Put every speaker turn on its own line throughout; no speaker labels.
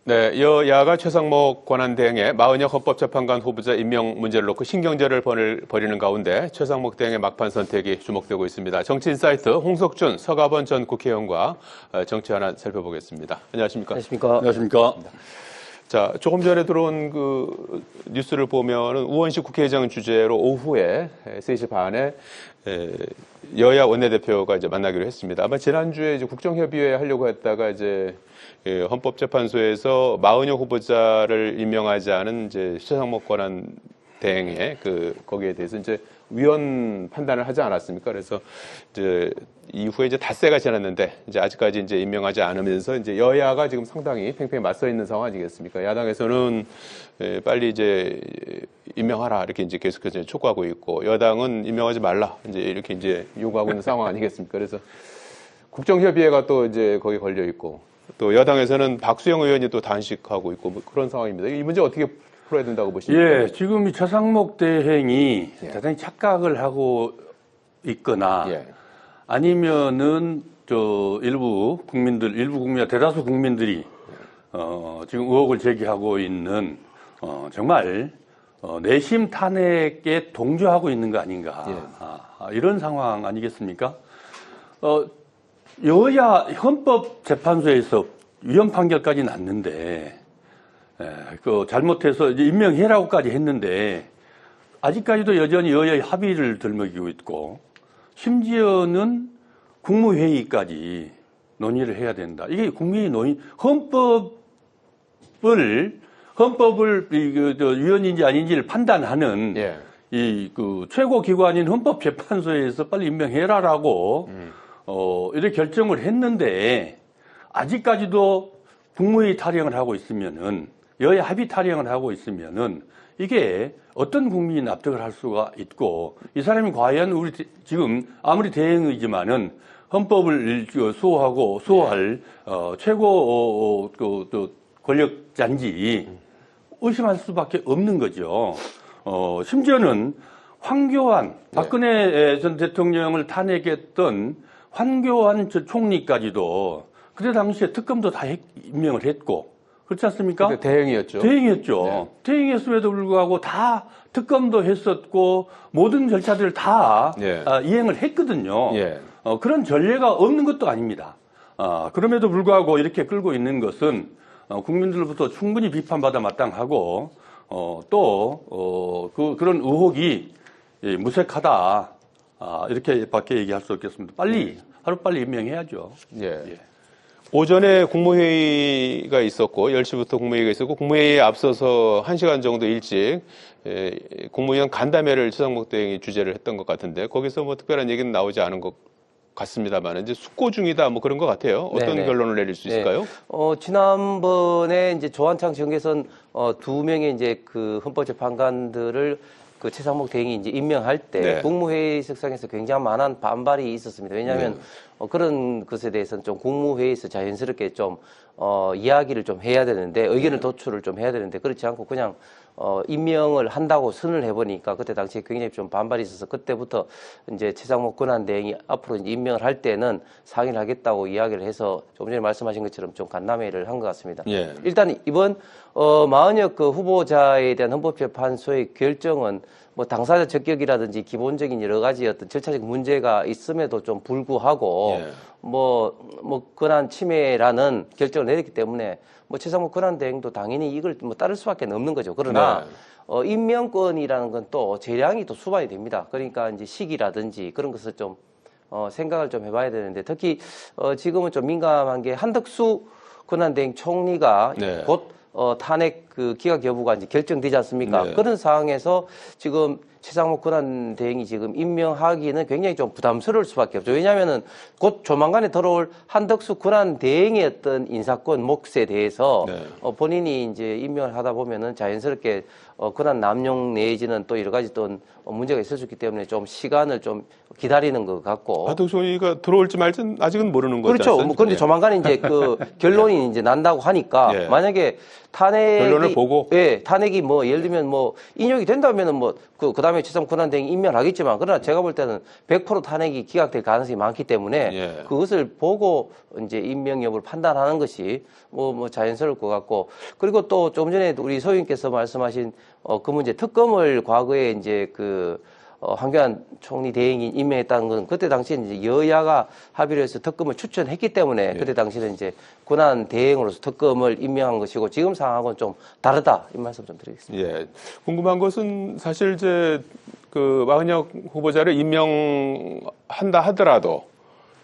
네, 여야가 최상목 권한대행의 마은혁 헌법재판관 후보자 임명 문제를 놓고 신경전을 벌이는 가운데 최상목 대행의 막판 선택이 주목되고 있습니다. 정치인사이트 홍석준, 서가번 전 국회의원과 정치 하나 살펴보겠습니다. 안녕하십니까?
안녕하십니까?
안녕하십니까?
자, 조금 전에 들어온 그 뉴스를 보면은 우원식 국회의장 주재로 오후에 3시 반에 여야 원내대표가 이제 만나기로 했습니다. 아마 지난주에 이제 국정협의회 하려고 했다가 이제 헌법재판소에서 마은혁 후보자를 임명하지 않은 이제 최상목 권한 대행의 거기에 대해서 이제 위헌 판단을 하지 않았습니까? 그래서 이제 이후에 이제 닷새가 지났는데 이제 아직까지 이제 임명하지 않으면서 이제 여야가 지금 상당히 팽팽히 맞서 있는 상황 아니겠습니까? 야당에서는 빨리 이제 임명하라 이렇게 이제 계속해서 촉구하고 있고 여당은 임명하지 말라 이제 이렇게 이제 요구하고 있는 상황 아니겠습니까? 그래서 국정협의회가 또 이제 거기 걸려 있고 또 여당에서는 박수영 의원이 또 단식하고 있고 뭐 그런 상황입니다. 이 문제 어떻게 풀어야 된다고 보십니까?
예, 지금 이 최상목 대행이 대단히 착각을 하고 있거나 아니면은 일부 국민이나 대다수 국민들이 지금 의혹을 제기하고 있는 정말 내심 탄핵에 동조하고 있는 거 아닌가 이런 상황 아니겠습니까? 여야 헌법재판소에서 위헌 판결까지 났는데 잘못해서 이제 임명해라고까지 했는데 아직까지도 여전히 여야의 합의를 들먹이고 있고 심지어는 국무회의까지 논의를 해야 된다. 이게 국민의 논의 헌법을 위헌인지 아닌지를 판단하는 최고 기관인 헌법재판소에서 빨리 임명해라라고 이렇게 결정을 했는데 아직까지도 국무회의 타령을 하고 있으면은 여야 합의 타령을 하고 있으면은 이게 어떤 국민이 납득을 할 수가 있고 이 사람이 과연 우리 지금 아무리 대행이지만은 헌법을 수호할 최고 권력자인지 의심할 수밖에 없는 거죠. 심지어는 황교안 박근혜 전 대통령을 탄핵했던 황교안 전 총리까지도 그때 당시에 특검도 다 임명을 했고 그렇지 않습니까?
대행이었죠.
대행이었죠. 대행이었음에도 불구하고 다 특검도 했었고 모든 절차들을 다 이행을 했거든요. 그런 전례가 없는 것도 아닙니다. 그럼에도 불구하고 이렇게 끌고 있는 것은 국민들로부터 충분히 비판받아 마땅하고 그런 의혹이 무색하다. 이렇게밖에 얘기할 수 없겠습니다. 하루빨리 임명해야죠.
오전에 국무회의가 있었고 10시부터 국무회의가 있었고 국무회의에 앞서서 1시간 정도 일찍 국무위원 간담회를 최상목 대행이 주재를 했던 것 같은데 거기서 뭐 특별한 얘기는 나오지 않은 것 같습니다만 이제 숙고 중이다 뭐 그런 것 같아요. 어떤 결론을 내릴 수 있을까요?
지난번에 이제 조한창 정계선 2명의 이제 그 헌법재판관들을 그 최상목 대행이 이제 임명할 때 국무회의석상에서 굉장히 많은 반발이 있었습니다. 왜냐하면 그런 것에 대해서는 좀 국무회의에서 자연스럽게 좀 이야기를 좀 해야 되는데 의견을 도출을 좀 해야 되는데 그렇지 않고 그냥 임명을 한다고 선을 해보니까 그때 당시에 굉장히 좀 반발이 있어서 그때부터 이제 최상목 권한대행이 앞으로 이제 임명을 할 때는 상의를 하겠다고 이야기를 해서 조금 전에 말씀하신 것처럼 좀 간담회를 한 것 같습니다. 일단 이번 마은혁 그 후보자에 대한 헌법재판소의 결정은 뭐 당사자 적격이라든지 기본적인 여러 가지 어떤 절차적 문제가 있음에도 좀 불구하고 권한 침해라는 결정을 내렸기 때문에 뭐 최상목 권한대행도 당연히 이걸 뭐 따를 수밖에 없는 거죠. 그러나 임명권이라는 건 또 재량이 또 수반이 됩니다. 그러니까 이제 시기라든지 그런 것을 좀 생각을 좀 해봐야 되는데 특히 지금은 좀 민감한 게 한덕수 권한대행 총리가 곧 탄핵 그 기각 여부가 이제 결정되지 않습니까? 그런 상황에서 지금 최상목 권한대행이 지금 임명하기는 굉장히 좀 부담스러울 수밖에 없죠. 왜냐하면은 곧 조만간에 들어올 한덕수 권한대행의 어떤 인사권 몫에 대해서 본인이 이제 임명을 하다 보면은 자연스럽게 권한 남용 내지는 또 여러 가지 또 문제가 있을 수 있기 때문에 좀 시간을 좀 기다리는 것 같고.
한덕수 총리가 들어올지 말지 아직은 모르는 거죠.
그렇죠. 그런데 조만간에 이제 그 결론이 이제 난다고 하니까 만약에 탄핵
여론을 보고.
예, 탄핵이 뭐 예를 들면 뭐 인용이 된다면은 뭐 그다음에 최상 권한대행 임명하겠지만 그러나 제가 볼 때는 100% 탄핵이 기각될 가능성이 많기 때문에
예.
그것을 보고 이제 임명 여부를 판단하는 것이 뭐 자연스러울 것 같고 그리고 또 좀 전에 우리 소위님께서 말씀하신 그 문제 특검을 과거에 이제 황교안 총리 대행이 임명했다는 건 그때 당시에 이제 여야가 합의를 해서 특검을 추천했기 때문에 그때 당시에는 이제 권한 대행으로서 특검을 임명한 것이고 지금 상황은 좀 다르다 이 말씀 좀 드리겠습니다.
예. 궁금한 것은 사실 이제 마은혁 후보자를 임명한다 하더라도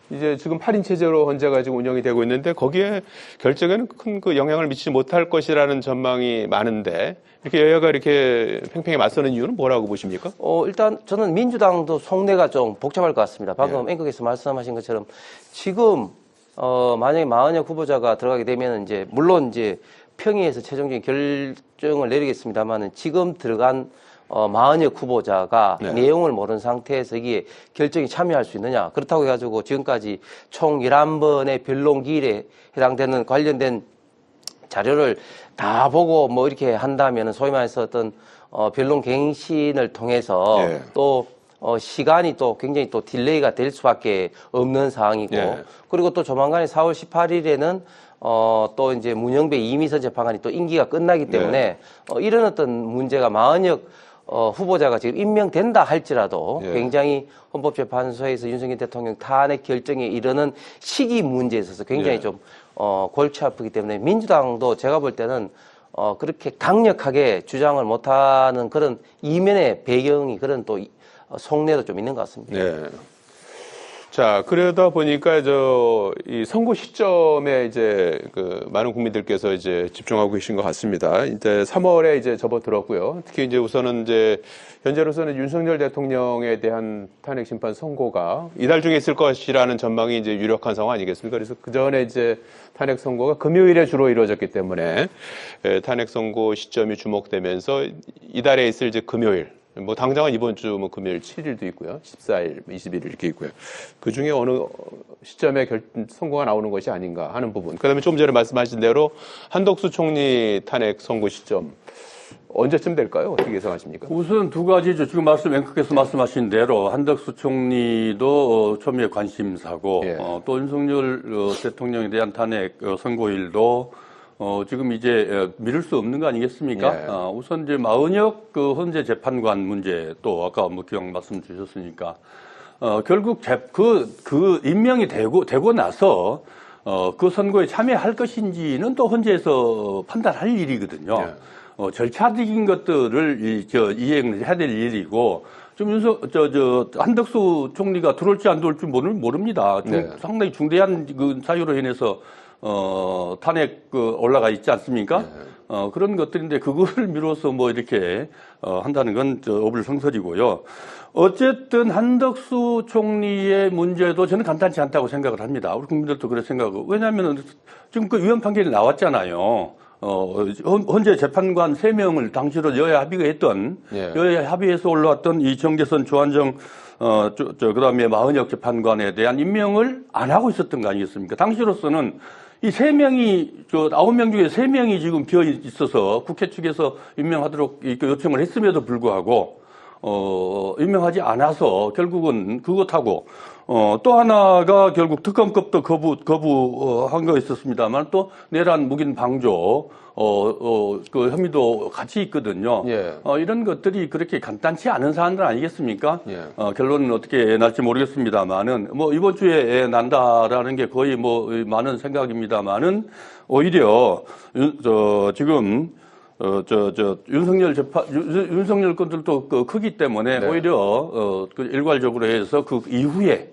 이제 지금 8인 체제로 헌재가 지금 운영이 되고 있는데 거기에 결정에는 큰 영향을 미치지 못할 것이라는 전망이 많은데 이렇게 여야가 이렇게 팽팽히 맞서는 이유는 뭐라고 보십니까?
일단 저는 민주당도 속내가 좀 복잡할 것 같습니다. 방금 앵커께서 말씀하신 것처럼 지금 만약에 마은혁 후보자가 들어가게 되면 이제 물론 이제 평의에서 최종적인 결정을 내리겠습니다만은 지금 들어간 마은혁 후보자가 내용을 모르는 상태에서 이게 결정에 참여할 수 있느냐. 그렇다고 해가지고 지금까지 총 11번의 변론기일에 해당되는 관련된 자료를 다 보고 뭐 이렇게 한다면 소위 말해서 어떤 변론 갱신을 통해서 또 시간이 또 굉장히 또 딜레이가 될 수밖에 없는 상황이고 그리고 또 조만간에 4월 18일에는 또 이제 문영배 이미선 재판관이 또 임기가 끝나기 때문에 이런 어떤 문제가 마은혁 후보자가 지금 임명된다 할지라도 굉장히 헌법재판소에서 윤석열 대통령 탄핵 결정에 이르는 시기 문제에 있어서 굉장히 좀 골치 아프기 때문에 민주당도 제가 볼 때는 그렇게 강력하게 주장을 못하는 그런 이면의 배경이 그런 또 속내도 좀 있는 것 같습니다.
네. 자, 그러다 보니까 이 선거 시점에 이제 많은 국민들께서 이제 집중하고 계신 것 같습니다. 이제 3월에 이제 접어들었고요. 특히 이제 우선은 이제 현재로서는 윤석열 대통령에 대한 탄핵 심판 선고가 이달 중에 있을 것이라는 전망이 이제 유력한 상황 아니겠습니까? 그래서 그 전에 이제 탄핵 선고가 금요일에 주로 이루어졌기 때문에 탄핵 선고 시점이 주목되면서 이달에 있을 이제 금요일. 뭐 당장은 이번 주 뭐 금요일 7일도 있고요. 14일, 21일 이렇게 있고요. 그 중에 어느 시점에 선고가 나오는 것이 아닌가 하는 부분. 그다음에 좀 전에 말씀하신 대로 한덕수 총리 탄핵 선고 시점 언제쯤 될까요? 어떻게 예상하십니까?
우선 두 가지죠. 지금 앵커께서 말씀하신 대로 한덕수 총리도 초미의 관심사고 또 윤석열 대통령에 대한 탄핵 선고일도 지금 이제 미룰 수 없는 거 아니겠습니까? 우선 이제 마은혁 헌재 재판관 문제 또 아까 기왕 말씀 주셨으니까 결국 그 임명이 되고 나서 그 선거에 참여할 것인지는 또 헌재에서 판단할 일이거든요. 절차적인 것들을 이행을 해야 될 일이고 좀 한덕수 총리가 들어올지 안 들어올지 모릅니다. 상당히 중대한 그 사유로 인해서 탄핵 올라가 있지 않습니까? 그런 것들인데 그걸 미뤄서 뭐 이렇게 한다는 건 어불성설이고요. 어쨌든 한덕수 총리의 문제도 저는 간단치 않다고 생각을 합니다. 우리 국민들도 그렇게 생각하고. 왜냐하면 지금 그 위헌 판결이 나왔잖아요. 헌재 재판관 3명을 당시로 여야 합의가 했던 여야 합의에서 올라왔던 이 정재선 조한정 그다음에 마은혁 재판관에 대한 임명을 안 하고 있었던 거 아니겠습니까? 당시로서는 이 3명이 9명 중에 3명이 지금 비어 있어서 국회 측에서 임명하도록 요청을 했음에도 불구하고 임명하지 않아서 결국은 그것하고 또 하나가 결국 특검급도 거부한 거 있었습니다만 또 내란 묵인 방조 그 혐의도 같이 있거든요. 이런 것들이 그렇게 간단치 않은 사안들 아니겠습니까? 결론은 어떻게 날지 모르겠습니다만은 뭐 이번 주에 난다라는 게 거의 뭐 많은 생각입니다만은 오히려 지금 윤석열 건들도 크기 때문에 오히려 일괄적으로 해서 그 이후에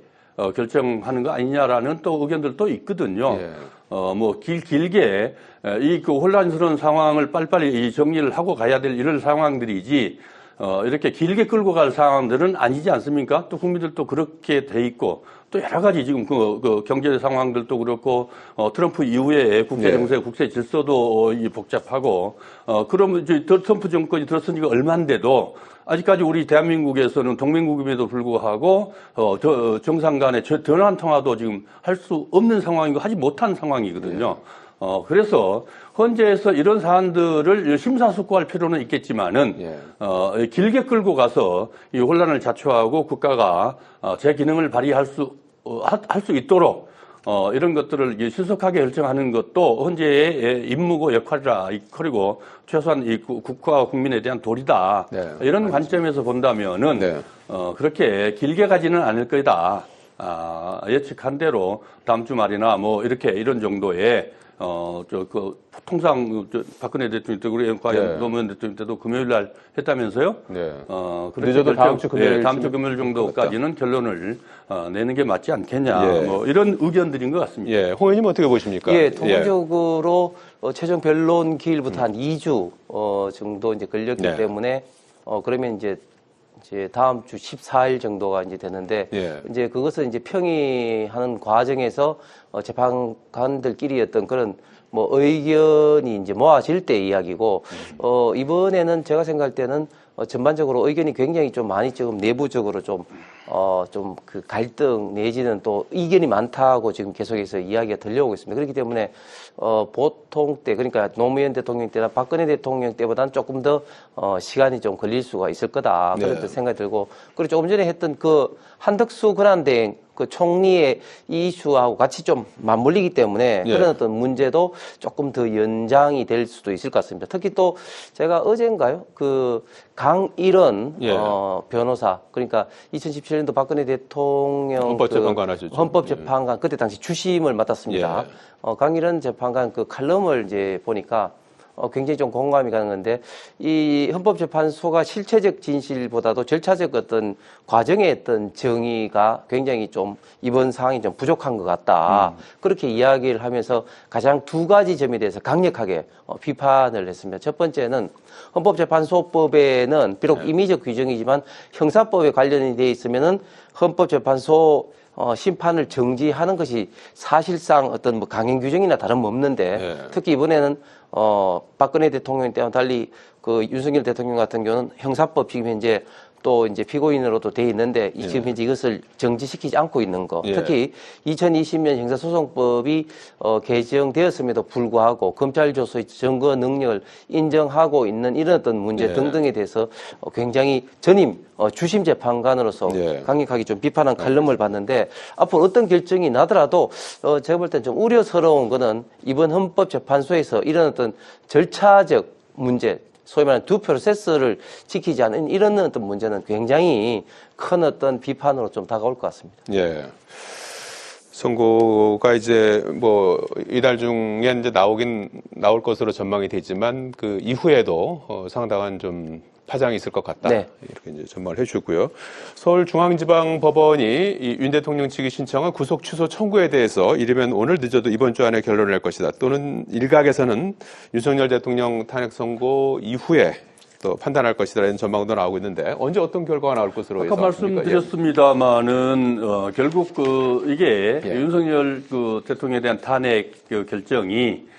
결정하는 거 아니냐라는 또 의견들도 있거든요. 길게 이 혼란스러운 상황을 빨리빨리 정리를 하고 가야 될 이런 상황들이지, 이렇게 길게 끌고 갈 상황들은 아니지 않습니까? 또 국민들도 그렇게 돼 있고, 또 여러 가지 지금 그 경제 상황들도 그렇고, 트럼프 이후에 국제 정세, 국제 질서도 복잡하고, 그러면 이제 트럼프 정권이 들어선 지가 얼마인데도, 아직까지 우리 대한민국에서는 동맹국임에도 불구하고 정상 간의 전화 한 통화도 지금 할 수 없는 상황이고 하지 못한 상황이거든요. 그래서 헌재에서 이런 사안들을 심사숙고할 필요는 있겠지만은 길게 끌고 가서 이 혼란을 자초하고 국가가 제 기능을 발휘할 할 수 있도록 이런 것들을 신속하게 결정하는 것도 헌재의 임무고 역할이라, 그리고 최소한 이 국가와 국민에 대한 도리다. 이런 관점에서 본다면은 그렇게 길게 가지는 않을 거다. 예측한 대로 다음 주 말이나 뭐 이렇게 이런 정도의 통상 박근혜 대통령 때 우리 노무현 대통령 때도 금요일 날 했다면서요?
늦어도 다음 주 금요일,
다음 주 금요일 정도까지는 결론을 내는 게 맞지 않겠냐. 뭐 이런 의견들인 것 같습니다.
홍 의원님 어떻게 보십니까?
통상적으로 최종 변론 기일부터 한 2주 정도 이제 걸렸기 때문에 그러면 이제 다음 주 14일 정도가 이제 되는데 이제 그것은 이제 평의하는 과정에서 재판관들끼리 어떤 그런 뭐 의견이 이제 모아질 때 이야기고 이번에는 제가 생각할 때는 전반적으로 의견이 굉장히 좀 많이 지금 내부적으로 좀 그 갈등 내지는 또 이견이 많다고 지금 계속해서 이야기가 들려오고 있습니다. 그렇기 때문에 보통 때, 그러니까 노무현 대통령 때나 박근혜 대통령 때보다는 조금 더 시간이 좀 걸릴 수가 있을 거다. 그런 생각이 들고, 그리고 조금 전에 했던 그 한덕수 권한대행 그 총리의 이 이슈하고 같이 좀 맞물리기 때문에 그런 어떤 문제도 조금 더 연장이 될 수도 있을 것 같습니다. 특히 또 제가 어젠가요? 그 강일원 변호사, 그러니까 2017년도 박근혜 대통령
헌법재판관 하셨죠.
헌법재판관 그때 당시 주심을 맡았습니다. 강일원 재판관 그 칼럼을 이제 보니까 굉장히 좀 공감이 가는 건데, 이 헌법재판소가 실체적 진실보다도 절차적 어떤 과정의 어떤 정의가 굉장히 좀 이번 상황이 좀 부족한 것 같다. 그렇게 이야기를 하면서 가장 두 가지 점에 대해서 강력하게 비판을 했습니다. 첫 번째는 헌법재판소법에는 비록 임의적 규정이지만 형사법에 관련이 되어 있으면은 헌법재판소 심판을 정지하는 것이 사실상 어떤 뭐 강행 규정이나 다름없는데 특히 이번에는 박근혜 대통령 때와 달리 그 윤석열 대통령 같은 경우는 형사법 지금 현재 또 이제 피고인으로도 돼 있는데 지금 현재 이것을 정지시키지 않고 있는 거. 특히 2020년 형사소송법이 개정되었음에도 불구하고 검찰 조서의 증거 능력을 인정하고 있는 이런 어떤 문제 등등에 대해서 굉장히 전임 주심 재판관으로서 강력하게 좀 비판한 칼럼을 봤는데, 앞으로 어떤 결정이 나더라도 제가 볼 땐 좀 우려스러운 거는 이번 헌법재판소에서 이런 어떤 절차적 문제, 소위 말하는 두 프로세스를 지키지 않은 이런 어떤 문제는 굉장히 큰 어떤 비판으로 좀 다가올 것 같습니다.
선고가 이제 뭐 이달 중에 이제 나올 것으로 전망이 되지만 그 이후에도 상당한 좀 파장이 있을 것 같다. 이렇게 이제 전망을 해주고요. 서울중앙지방법원이 이 윤 대통령 측이 신청한 구속 취소 청구에 대해서 이르면 오늘 늦어도 이번 주 안에 결론을 낼 것이다. 또는 일각에서는 윤석열 대통령 탄핵 선고 이후에 또 판단할 것이다. 이런 전망도 나오고 있는데 언제 어떤 결과가 나올 것으로
아까 말씀드렸습니다만은 결국 이게 윤석열 대통령에 대한 탄핵 결정이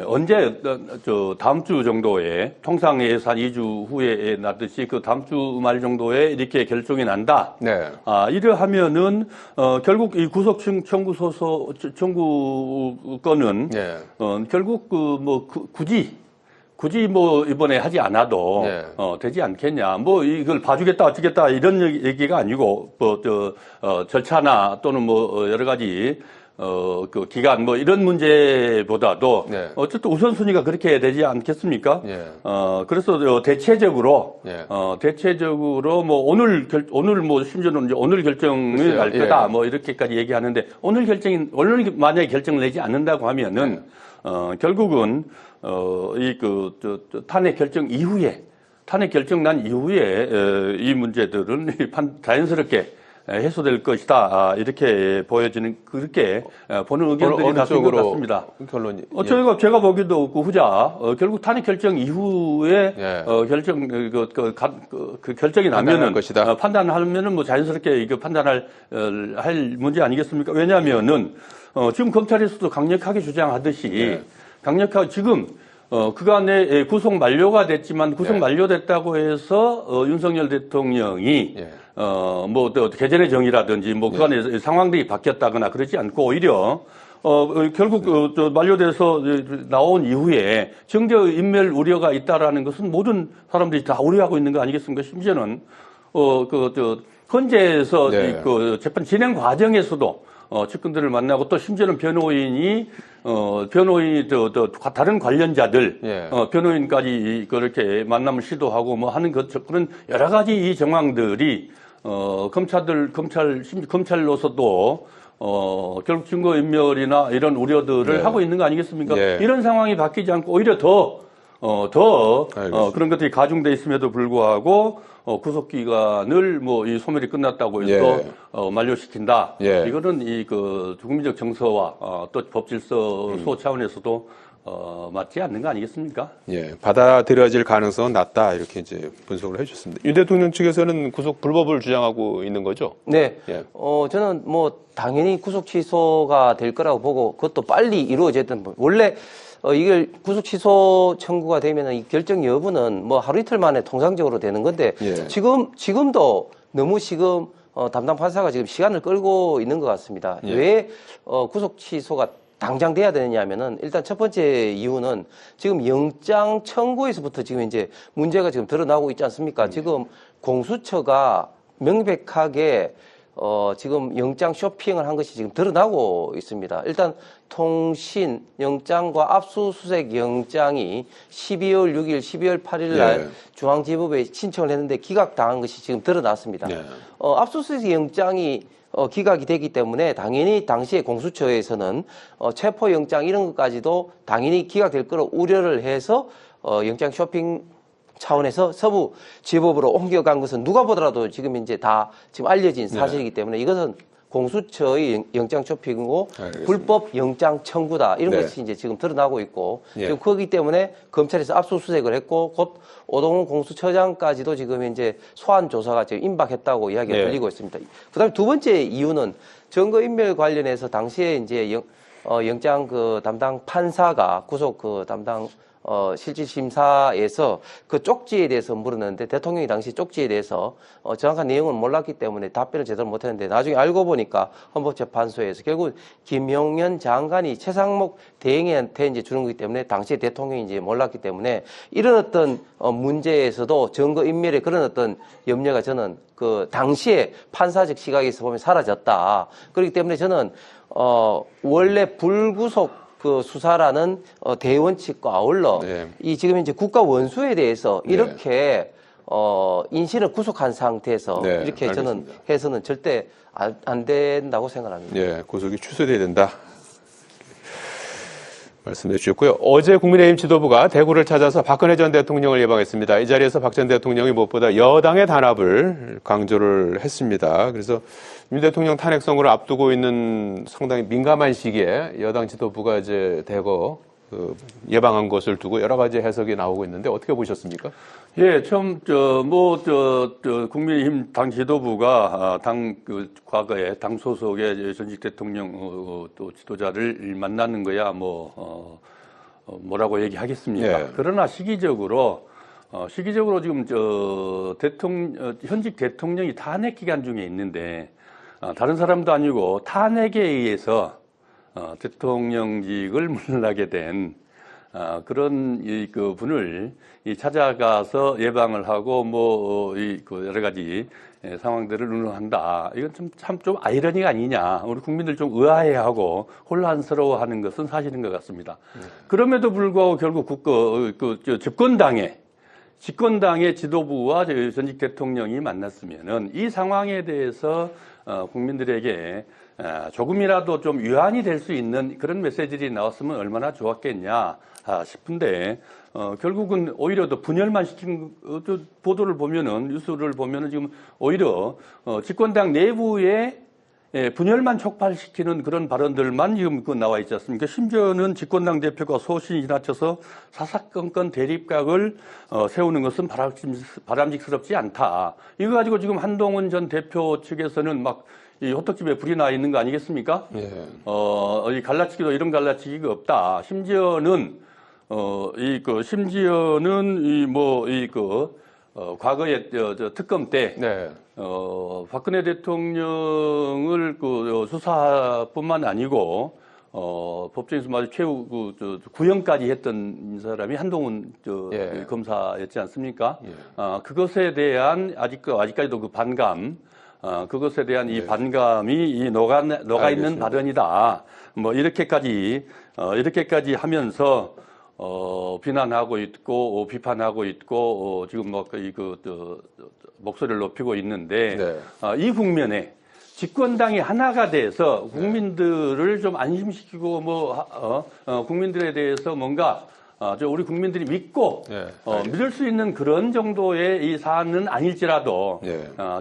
언제 다음 주 정도에 통상 예산 2주 후에 나듯이 그 다음 주 말 정도에 이렇게 결정이 난다. 이러하면은 결국 이 구속 청구 건은 결국 굳이 뭐 이번에 하지 않아도 되지 않겠냐. 뭐 이걸 봐주겠다 어쩌겠다 이런 얘기가 아니고 절차나 또는 뭐 여러 가지 그 기간 뭐 이런 문제보다도 어쨌든 우선순위가 그렇게 되지 않겠습니까? 그래서 대체적으로 뭐 오늘 뭐 심지어는 이제 오늘 결정을 할 거다 뭐 이렇게까지 얘기하는데, 오늘 만약에 결정을 내지 않는다고 하면은 결국은 탄핵 결정 난 이후에 이 문제들은 자연스럽게 해소될 것이다. 이렇게 보여지는, 그렇게 보는 의견들이 나쁜 것 같습니다.
결론이.
제가 보기도 그 후자, 결국 탄핵 결정 이후에 결정이 나면은 판단하면은 뭐 자연스럽게 이거 할 문제 아니겠습니까? 왜냐하면은 지금 검찰에서도 강력하게 주장하듯이 지금 그간에 구속 만료가 됐지만 구속 만료됐다고 해서 윤석열 대통령이 뭐 개전의 정의라든지 뭐 그간에 상황들이 바뀌었다거나 그러지 않고 오히려 결국 만료돼서 나온 이후에 정계 인멸 우려가 있다라는 것은 모든 사람들이 다 우려하고 있는 거 아니겠습니까? 심지어는 헌재에서
네.
그 재판 진행 과정에서도 측근들을 만나고 또 심지어는 변호인이 다른 관련자들,
예.
변호인까지 그렇게 만남을 시도하고 뭐 하는 그런 여러 가지 이 정황들이, 검찰로서도, 결국 증거인멸이나 이런 우려들을
네.
하고 있는 거 아니겠습니까?
예.
이런 상황이 바뀌지 않고 오히려 그런 것들이 가중돼 있음에도 불구하고, 구속기간을 이 소멸이 끝났다고 해서
예.
만료시킨다.
예.
이거는 국민적 정서와 또 법질서 수호 차원에서도 맞지 않는 거 아니겠습니까?
예, 받아들여질 가능성은 낮다 이렇게 이제 분석을 해주셨습니다. 윤 대통령 측에서는 구속 불법을 주장하고 있는 거죠?
네.
예.
저는 당연히 구속 취소가 될 거라고 보고 그것도 빨리 이루어졌던 원래 이걸 구속 취소 청구가 되면은 이 결정 여부는 하루 이틀 만에 통상적으로 되는 건데
예.
지금도 너무 지금 담당 판사가 지금 시간을 끌고 있는 것 같습니다.
예.
왜 구속 취소가 당장 돼야 되느냐면은 일단 첫 번째 이유는 지금 영장 청구에서부터 지금 이제 문제가 지금 드러나고 있지 않습니까? 지금 공수처가 명백하게 지금 영장 쇼핑을 한 것이 지금 드러나고 있습니다. 일단 통신 영장과 압수수색 영장이 12월 6일, 12월 8일 날
예.
중앙지법에 신청을 했는데 기각당한 것이 지금 드러났습니다.
예.
압수수색 영장이 기각이 되기 때문에 당연히 당시에 공수처에서는 체포영장 이런 것까지도 당연히 기각될 거로 우려를 해서 영장 쇼핑 차원에서 서부지법으로 옮겨간 것은 누가 보더라도 지금 이제 다 지금 알려진 사실이기 때문에 이것은 공수처의 영장 쇼핑이고
알겠습니다.
불법 영장 청구다 이런
네.
것이 이제 지금 드러나고 있고
예.
지금 그렇기 때문에 검찰에서 압수수색을 했고 곧 오동훈 공수처장까지도 지금 이제 소환 조사가 지금 임박했다고 이야기가
예.
들리고 있습니다. 그다음에 두 번째 이유는 증거인멸 관련해서 당시에 이제 영장 담당 판사가 구속 담당 실질심사에서 그 쪽지에 대해서 물었는데 대통령이 당시 쪽지에 대해서 정확한 내용은 몰랐기 때문에 답변을 제대로 못했는데 나중에 알고 보니까 헌법재판소에서 결국 김용현 장관이 최상목 대행한테 이제 주는 거기 때문에 당시 대통령이 이제 몰랐기 때문에 이런 어떤 문제에서도 증거인멸의 그런 어떤 염려가 저는 그 당시에 판사적 시각에서 보면 사라졌다. 그렇기 때문에 저는 원래 불구속 수사라는 대원칙과 아울러
네.
이 지금 이제 국가 원수에 대해서 이렇게 인신을 구속한 상태에서
네,
이렇게 저는
알겠습니다.
해서는 절대 안 된다고 생각합니다.
예, 구속이 취소돼야 된다. 말씀해 주셨고요. 어제 국민의힘 지도부가 대구를 찾아서 박근혜 전 대통령을 예방했습니다. 이 자리에서 박 전 대통령이 무엇보다 여당의 단합을 강조를 했습니다. 그래서 윤 대통령 탄핵 선거를 앞두고 있는 상당히 민감한 시기에 여당 지도부가 이제 대거 예방한 것을 두고 여러 가지 해석이 나오고 있는데 어떻게 보셨습니까?
예, 국민의힘 당 지도부가 과거에 당 소속의 전직 대통령 또 지도자를 만나는 거야 뭐라고 얘기하겠습니까?
예.
그러나 시기적으로 지금 현직 대통령이 탄핵 기간 중에 있는데 다른 사람도 아니고 탄핵에 의해서 대통령직을 물러나게 된 그런 그 분을 찾아가서 예방을 하고 여러 가지 상황들을 의논한다. 이건 참 좀 아이러니가 아니냐. 우리 국민들 좀 의아해하고 혼란스러워하는 것은 사실인 것 같습니다. 그럼에도 불구하고 결국 집권당의 지도부와 전직 대통령이 만났으면은 이 상황에 대해서 국민들에게 조금이라도 좀 유한이 될 수 있는 그런 메시지들이 나왔으면 얼마나 좋았겠냐 싶은데 결국은 오히려 더 분열만 시킨 보도를 보면은 뉴스를 보면은 지금 오히려 집권당 내부에 분열만 촉발시키는 그런 발언들만 지금 나와 있지 않습니까? 심지어는 집권당 대표가 소신이 지나쳐서 사사건건 대립각을 세우는 것은 바람직스럽지 않다. 이거 가지고 지금 한동훈 전 대표 측에서는 이 호떡집에 불이 나 있는 거 아니겠습니까?
예.
이 갈라치기도 이런 갈라치기가 없다. 심지어는 과거에 특검 때
네.
박근혜 대통령을 수사뿐만 아니고 법정에서 마주 최후 구형까지 했던 사람이 한동훈
예.
검사였지 않습니까? 그것에 대한 아직까지도 그 반감, 그것에 대한 이 반감이 녹아 있는 발언이다. 뭐 이렇게까지 하면서 비난하고 있고 비판하고 있고 지금 뭐 목소리를 높이고 있는데
네.
이 국면에 집권당이 하나가 돼서 국민들을 좀 안심시키고 국민들에 대해서 뭔가 우리 국민들이 믿고 믿을 수 있는 그런 정도의 이 사안은 아닐지라도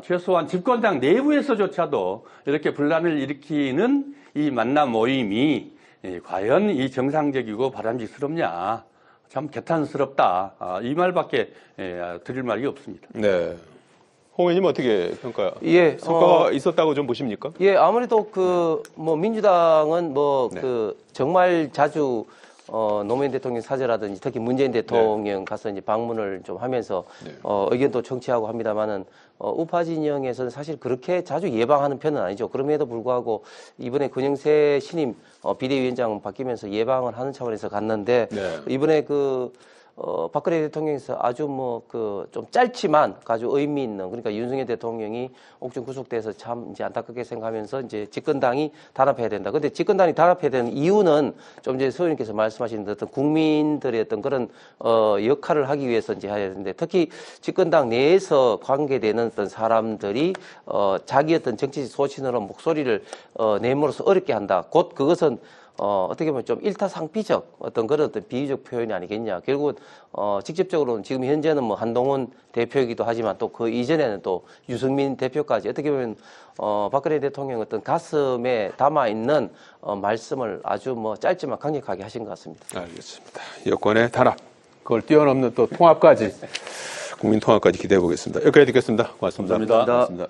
최소한 집권당 내부에서조차도 이렇게 분란을 일으키는 이 만남 모임이 과연 이 정상적이고 바람직스럽냐, 참 개탄스럽다, 이 말밖에 드릴 말이 없습니다.
네. 홍 의원님 어떻게 평가해요?
예,
성과가 있었다고 좀 보십니까?
예, 아무래도 민주당은 정말 자주 노무현 대통령 사저라든지 특히 문재인 대통령 가서 이제 방문을 좀 하면서 의견도 청취하고 합니다만은 우파 진영에서는 사실 그렇게 자주 예방하는 편은 아니죠. 그럼에도 불구하고 이번에 권영세 신임 비대위원장 바뀌면서 예방을 하는 차원에서 갔는데 이번에 박근혜 대통령에서 아주 좀 짧지만 아주 의미 있는, 그러니까 윤석열 대통령이 옥중 구속돼서 참 이제 안타깝게 생각하면서 이제 집권당이 단합해야 된다. 근데 집권당이 단합해야 되는 이유는 좀 이제 소위님께서 말씀하신 어떤 국민들의 어떤 그런 역할을 하기 위해서 이제 해야 되는데, 특히 집권당 내에서 관계되는 어떤 사람들이 자기 어떤 정치적 소신으로 목소리를 내므로써 어렵게 한다. 곧 그것은 어떻게 보면 좀 일타상피적 어떤 그런 어떤 비유적 표현이 아니겠냐. 결국은 직접적으로는 지금 현재는 한동훈 대표이기도 하지만 또 그 이전에는 또 유승민 대표까지 어떻게 보면 박근혜 대통령 어떤 가슴에 담아 있는 말씀을 아주 짧지만 강력하게 하신 것 같습니다.
알겠습니다. 여권의 단합, 그걸 뛰어넘는 또 통합까지, 국민 통합까지 기대해 보겠습니다. 여기까지 듣겠습니다. 고맙습니다.
감사합니다.
고맙습니다.